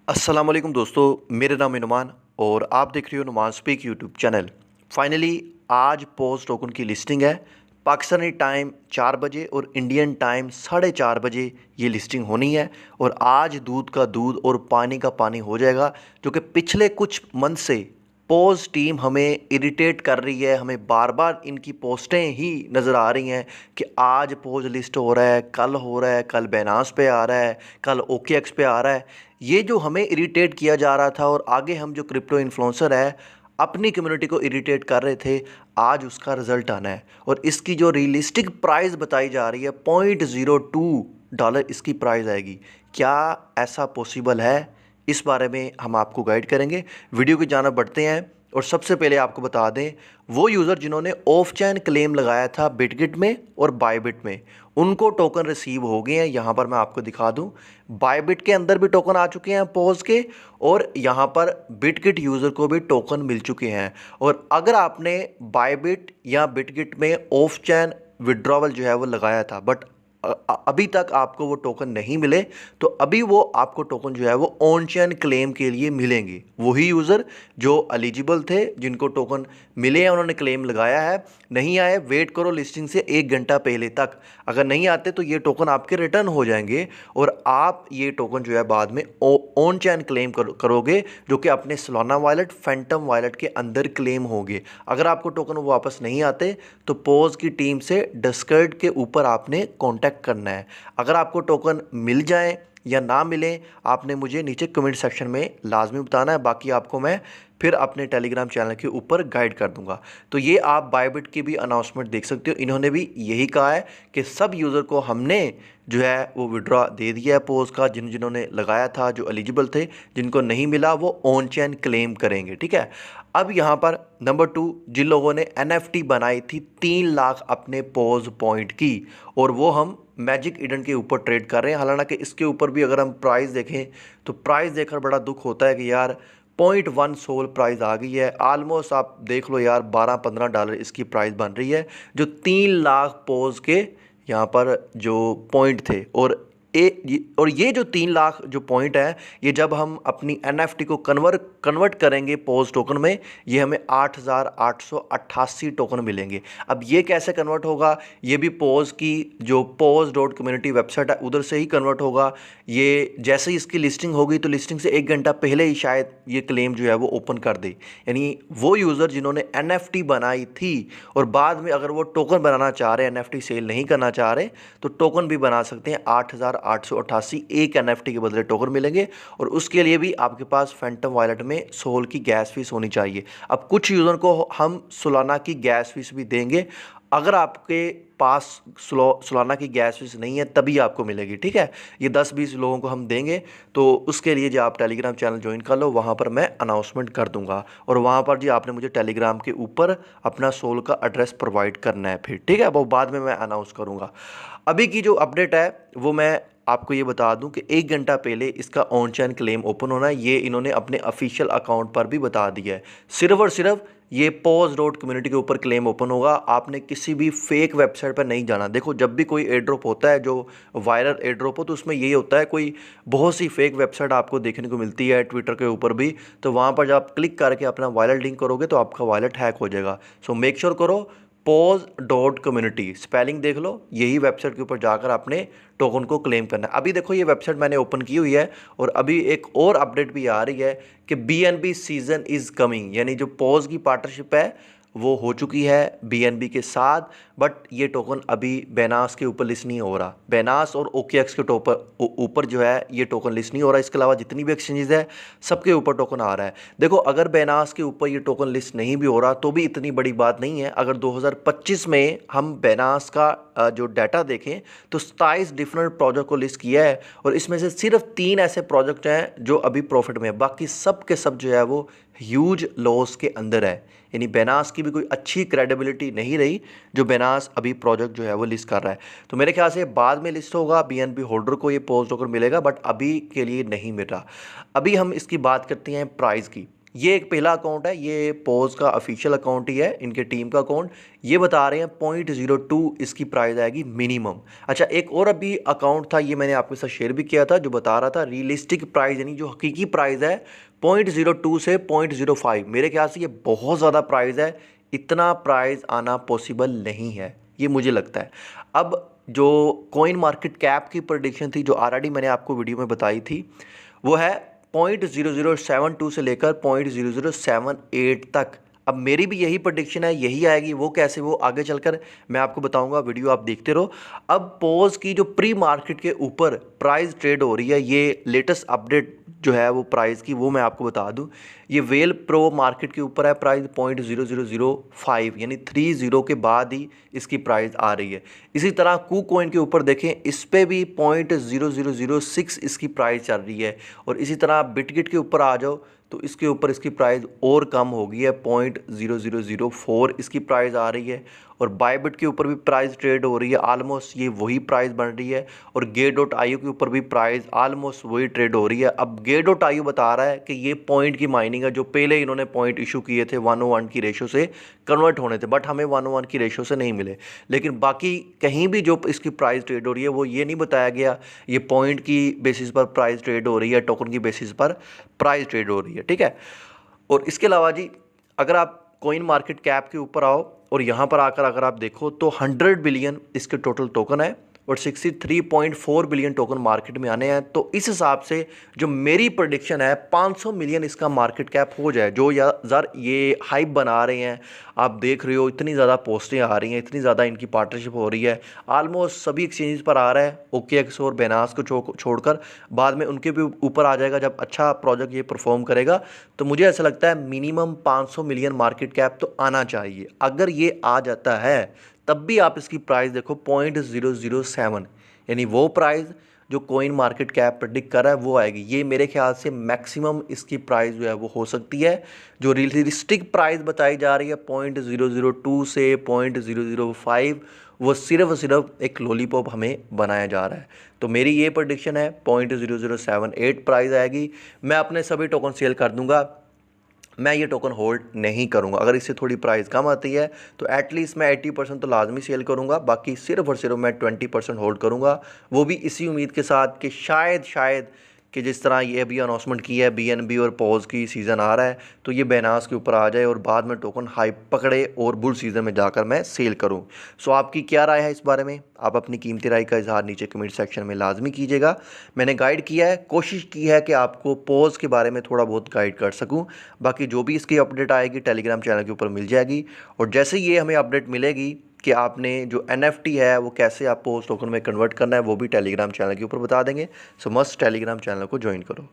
अस्सलाम वालेकुम दोस्तों, मेरा नाम है नुमान और आप देख रहे हो नुमान स्पीक यूट्यूब चैनल। फाइनली आज पोज टोकन की लिस्टिंग है। पाकिस्तानी टाइम 4 बजे और इंडियन टाइम 4:30 बजे ये लिस्टिंग होनी है और आज दूध का दूध और पानी का पानी हो जाएगा, जो कि पिछले कुछ मंथ से पोज टीम हमें इरिटेट कर रही है। हमें बार बार इनकी पोस्टें ही नज़र आ रही हैं कि आज पोज लिस्ट हो रहा है, कल हो रहा है, कल बैनास पे आ रहा है, कल OKX पे आ रहा है। ये जो हमें इरिटेट किया जा रहा था और आगे हम जो क्रिप्टो इन्फ्लुएंसर है अपनी कम्युनिटी को इरिटेट कर रहे थे, आज उसका रिजल्ट आना है। और इसकी जो रियलिस्टिक प्राइस बताई जा रही है $0.02 इसकी प्राइस आएगी। क्या ऐसा पॉसिबल है? इस बारे में हम आपको गाइड करेंगे। वीडियो की जाना बढ़ते हैं और सबसे पहले आपको बता दें, वो यूज़र जिन्होंने ऑफ चैन क्लेम लगाया था बिटगिट में और बायबिट में, उनको टोकन रिसीव हो गए हैं। यहाँ पर मैं आपको दिखा दूँ, बायबिट के अंदर भी टोकन आ चुके हैं पोज के और यहाँ पर बिटगिट यूज़र को भी टोकन मिल चुके हैं। और अगर आपने बायबिट या बिटगिट में ऑफ चैन विड्रॉवल जो है वो लगाया था बट अभी तक आपको वो टोकन नहीं मिले, तो अभी वो आपको टोकन जो है वो ऑन चैन क्लेम के लिए मिलेंगे। वही यूज़र जो एलिजिबल थे, जिनको टोकन मिले हैं, उन्होंने क्लेम लगाया है। नहीं आए, वेट करो लिस्टिंग से 1 घंटा पहले तक। अगर नहीं आते तो ये टोकन आपके रिटर्न हो जाएंगे और आप ये टोकन जो है बाद में ऑन चैन क्लेम करोगे, जो कि अपने सोलाना वॉलेट, फैंटम वॉलेट के अंदर क्लेम होंगे। अगर आपको टोकन वापस नहीं आते तो पोज की टीम से डिस्कॉर्ड के ऊपर आपने कॉन्टैक्ट करना है। अगर आपको टोकन मिल जाए या ना मिले, आपने मुझे नीचे कमेंट सेक्शन में लाजमी बताना है। बाकी आपको मैं फिर अपने टेलीग्राम चैनल के ऊपर गाइड कर दूंगा। तो ये आप बायबिट की भी अनाउंसमेंट देख सकते हो। इन्होंने भी यही कहा है कि सब यूज़र को हमने जो है वो विड्रॉ दे दिया है पोज का, जिन्होंने लगाया था, जो एलिजिबल थे। जिनको नहीं मिला वो ऑन चैन क्लेम करेंगे, ठीक है। अब यहाँ पर नंबर 2, जिन लोगों ने NFT बनाई थी 3 लाख अपने पोज पॉइंट की, और वो हम मैजिक ईडन के ऊपर ट्रेड कर रहे हैं। हालांकि इसके ऊपर भी अगर हम प्राइस देखें तो प्राइस देखकर बड़ा दुख होता है कि यार 0.1 सोल प्राइस आ गई है। आलमोस्ट आप देख लो यार, $12-15 इसकी प्राइस बन रही है, जो 3 लाख पोज के यहाँ पर जो पॉइंट थे। और ये जो 3 लाख जो पॉइंट है, ये जब हम अपनी NFT को कन्वर्ट करेंगे पोज टोकन में, ये हमें 8,888 टोकन मिलेंगे। अब ये कैसे कन्वर्ट होगा? ये भी पोज की जो poz.community वेबसाइट है उधर से ही कन्वर्ट होगा। ये जैसे ही इसकी लिस्टिंग होगी तो लिस्टिंग से 1 घंटा पहले ही शायद ये क्लेम जो है वो ओपन कर दे। यानी वो यूज़र जिन्होंने NFT बनाई थी और बाद में अगर वो टोकन बनाना चाह रहे हैं, NFT सेल नहीं करना चाह रहे, तो टोकन भी बना सकते हैं। 8,888 एक NFT के बदले टोकन मिलेंगे और उसके लिए भी आपके पास फैंटम वॉलेट में सोल की गैस फीस होनी चाहिए। अब कुछ यूज़र को हम सोलाना की गैस फीस भी देंगे। अगर आपके पास सोलाना की गैस फीस नहीं है तभी आपको मिलेगी, ठीक है। ये 10-20 लोगों को हम देंगे, तो उसके लिए जो आप टेलीग्राम चैनल ज्वाइन कर लो, वहाँ पर मैं अनाउंसमेंट कर दूंगा और वहाँ पर जी आपने मुझे टेलीग्राम के ऊपर अपना सोल का एड्रेस प्रोवाइड करना है फिर, ठीक है। वो बाद में मैं अनाउंस करूँगा। अभी की जो अपडेट है वो मैं आपको ये बता दूं कि 1 घंटा पहले इसका ऑन चैन क्लेम ओपन होना है। ये इन्होंने अपने ऑफिशियल अकाउंट पर भी बता दिया है। सिर्फ और सिर्फ ये poz.community के ऊपर क्लेम ओपन होगा। आपने किसी भी फेक वेबसाइट पर नहीं जाना। देखो, जब भी कोई एयर ड्रॉप होता है, जो वायरल एयर ड्रॉप हो, तो उसमें यही होता है, कोई बहुत सी फेक वेबसाइट आपको देखने को मिलती है ट्विटर के ऊपर भी। तो वहाँ पर जब आप क्लिक करके अपना वॉलेट लिंक करोगे तो आपका वॉलेट हैक हो जाएगा। सो मेक श्योर करो poz.community, स्पेलिंग देख लो, यही वेबसाइट के ऊपर जाकर आपने टोकन को क्लेम करना है। अभी देखो, ये वेबसाइट मैंने ओपन की हुई है और अभी एक और अपडेट भी आ रही है कि BNB सीजन इज़ कमिंग, यानी जो पोज की पार्टनरशिप है वो हो चुकी है BNB के साथ। बट ये टोकन अभी बैनास के ऊपर लिस्ट नहीं हो रहा। बैनास और OKX के ऊपर जो है ये टोकन लिस्ट नहीं हो रहा। इसके अलावा जितनी भी एक्सचेंजेस है सबके ऊपर टोकन आ रहा है। देखो, अगर बैनास के ऊपर ये टोकन लिस्ट नहीं भी हो रहा तो भी इतनी बड़ी बात नहीं है। अगर 2025 में हम बैनास का जो डाटा देखें तो 27 डिफरेंट प्रोजेक्ट को लिस्ट किया है और इसमें से सिर्फ 3 ऐसे प्रोजेक्ट हैं जो अभी प्रॉफिट में है। बाकी सब के सब जो है वो ह्यूज लॉस के अंदर है। यानी बैनास की भी कोई अच्छी क्रेडिबिलिटी नहीं रही जो बैनास अभी प्रोजेक्ट जो है वो लिस्ट कर रहा है। तो मेरे ख्याल से बाद में लिस्ट होगा, BNB होल्डर को ये पोज टोकन मिलेगा, बट अभी के लिए नहीं मिल रहा। अभी हम इसकी बात करते हैं प्राइस की। ये एक पहला अकाउंट है, ये पोज का ऑफिशियल अकाउंट ही है, इनके टीम का अकाउंट। ये बता रहे हैं 0.02 इसकी प्राइस आएगी मिनिमम। अच्छा, एक और अभी अकाउंट था, ये मैंने आपके साथ शेयर भी किया था, जो बता रहा था रियलिस्टिक प्राइस यानी जो हकीकी प्राइस है 0.02 से 0.05। मेरे ख्याल से ये बहुत ज़्यादा प्राइस है, इतना प्राइस आना पॉसिबल नहीं है, ये मुझे लगता है। अब जो कॉइन मार्केट कैप की प्रेडिक्शन थी, जो ऑलरेडी मैंने आपको वीडियो में बताई थी, वो है 0.0072 से लेकर 0.0078 तक। अब मेरी भी यही प्रेडिक्शन है, यही आएगी। वो कैसे, वो आगे चलकर मैं आपको बताऊंगा, वीडियो आप देखते रहो। अब पोज की जो प्री मार्केट के ऊपर प्राइस ट्रेड हो रही है, ये लेटेस्ट अपडेट जो है वो प्राइस की, वो मैं आपको बता दूं। ये वेल प्रो मार्केट के ऊपर है प्राइस 0.0005 यानी 30 के बाद ही इसकी प्राइस आ रही है। इसी तरह कू कॉइन के ऊपर देखें, इस पे भी 0.0006 इसकी प्राइस चल रही है। और इसी तरह बिटगिट के ऊपर आ जाओ तो इसके ऊपर इसकी प्राइस और कम हो गई है, 0.0004 इसकी प्राइस आ रही है। और बायबिट के ऊपर भी प्राइस ट्रेड हो रही है, आलमोस्ट ये वही प्राइस बन रही है। और Gate.io के ऊपर भी प्राइस आलमोस्ट वही ट्रेड हो रही है। अब Gate.io बता रहा है कि ये पॉइंट की माइनिंग है, जो पहले इन्होंने पॉइंट इशू किए थे 101 की रेशो से कन्वर्ट होने थे, बट हमें 101 की रेशो से नहीं मिले। लेकिन बाकी कहीं भी जो इसकी प्राइस ट्रेड हो रही है वो ये नहीं बताया गया ये पॉइंट की बेसिस पर प्राइस ट्रेड हो रही है, टोकन की बेसिस पर प्राइस ट्रेड हो रही है, ठीक है। और इसके अलावा जी, अगर आप कॉइन मार्केट कैप के ऊपर आओ और यहाँ पर आकर अगर आप देखो तो 100 बिलियन इसके टोटल टोकन है और 63.4 बिलियन टोकन मार्केट में आने हैं। तो इस हिसाब से जो मेरी प्रेडिक्शन है 500 मिलियन इसका मार्केट कैप हो जाए। जो यार ये हाइप बना रहे हैं, आप देख रहे हो इतनी ज़्यादा पोस्टें आ रही हैं, इतनी ज़्यादा इनकी पार्टनरशिप हो रही है, ऑलमोस्ट सभी एक्सचेंज पर आ रहा है, OKX और बेनास को छोड़कर। बाद में उनके भी ऊपर आ जाएगा जब अच्छा प्रोजेक्ट ये परफॉर्म करेगा। तो मुझे ऐसा लगता है मिनिमम 500 मिलियन मार्केट कैप तो आना चाहिए। अगर ये आ जाता है तब भी आप इसकी प्राइस देखो 0.007 यानी वो प्राइस जो कॉइन मार्केट कैप प्रेडिक्ट कर रहा है वो आएगी। ये मेरे ख्याल से मैक्सिमम इसकी प्राइस जो है वो हो सकती है। जो रियलिस्टिक प्राइस बताई जा रही है 0.002 से 0.005, वो सिर्फ एक लॉलीपॉप हमें बनाया जा रहा है। तो मेरी ये प्रेडिक्शन है 0.0078 प्राइस आएगी। मैं अपने सभी टोकन सेल कर दूंगा, मैं ये टोकन होल्ड नहीं करूंगा। अगर इससे थोड़ी प्राइस कम आती है तो एटलीस्ट मैं 80% तो लाजमी सेल करूंगा, बाकी सिर्फ और सिर्फ मैं 20% होल्ड करूंगा। वो भी इसी उम्मीद के साथ कि शायद कि जिस तरह ये अभी अनाउंसमेंट की है BNB और पॉज की सीज़न आ रहा है तो ये बेनास के ऊपर आ जाए और बाद में टोकन हाइप पकड़े और बुल सीज़न में जाकर मैं सेल करूं। सो आपकी क्या राय है इस बारे में? आप अपनी कीमती राय का इजहार नीचे कमेंट सेक्शन में लाजमी कीजिएगा। मैंने गाइड किया है, कोशिश की है कि आपको पॉज के बारे में थोड़ा बहुत गाइड कर सकूँ। बाकी जो भी इसकी अपडेट आएगी टेलीग्राम चैनल के ऊपर मिल जाएगी। और जैसे ये हमें अपडेट मिलेगी कि आपने जो NFT है वो कैसे आपको उस टोकन में कन्वर्ट करना है, वो भी टेलीग्राम चैनल के ऊपर बता देंगे। सो मस्ट टेलीग्राम चैनल को ज्वाइन करो।